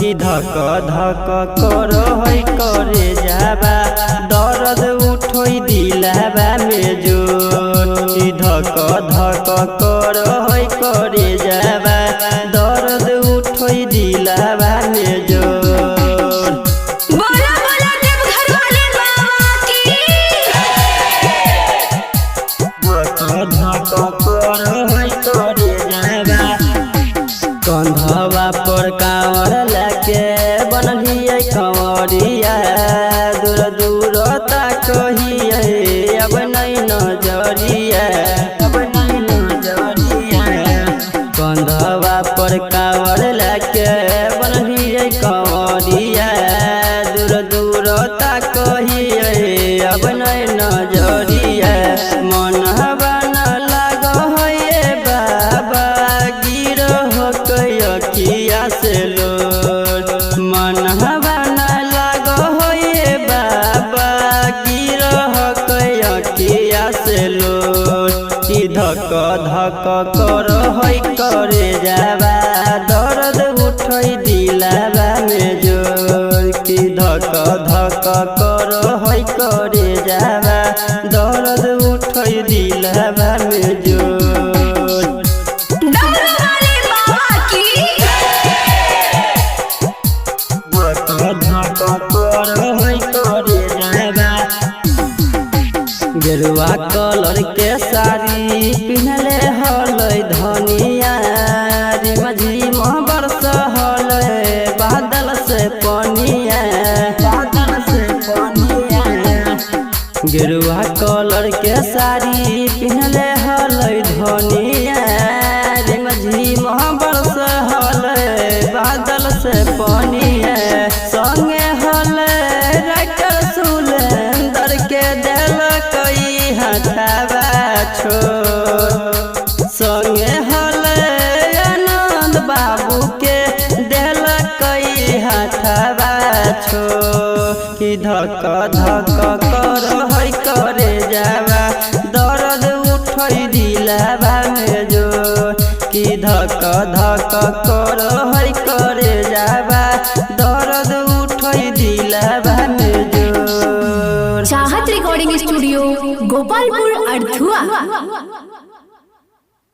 कि धक धक कर है करे जाबा दर्द उठोई दिलाबा में जोर कि धक धक कर है करे जाबा दर्द उठोई दिलाबा में जोर। बोला बोला देवघर वाले बाबा की। धक धक कर है करे जाबा कंधवा पर कांवर लाके बनलिए कंवरिया दूर दूर तक कहिए अब नहीं नजरिया अब नहीं नजरिया कंधवा पर कांवर लाके बनलिए कंवरिया दूर दूर तक कहिए अब नहीं नजरिया मन बना लाग है बाबा गिर हो किया से लोड मन बना लाग है बाबा गिर हो किया से लोड कि धक धक कर है करे जाबा दर्द उठई दिलाबा में जोर कि धक धक कर है करे जाबा दर्द उठई दिलाबा में जोर। डमरू वाले बाबा की। धक धक कर है करे जाबा गेरुआ कलर के साड़ी पिन्हले हलै धनिया रिमझिम बरस हलै बादल से पनिया बादल से पनिया गेरुआ कलर के साड़ी पिन्हले हलै धनिया रिमझिम बरस हलै बादल से पनिया संगे हलै राइटर सुलेंदर के दिल कई हटावा छोड़ संगे हलै आनंद बाबू के दिल कई हटावा छोड़ कि धक धक कर है करे जाबा दर्द उठई दिलाबा में जोर कि धक धक कर है करे जाबा दर्द उठई दिलाबा में जोर। चाहत रिकॉर्डिंग स्टूडियो गोपालपुर अर्थुआ।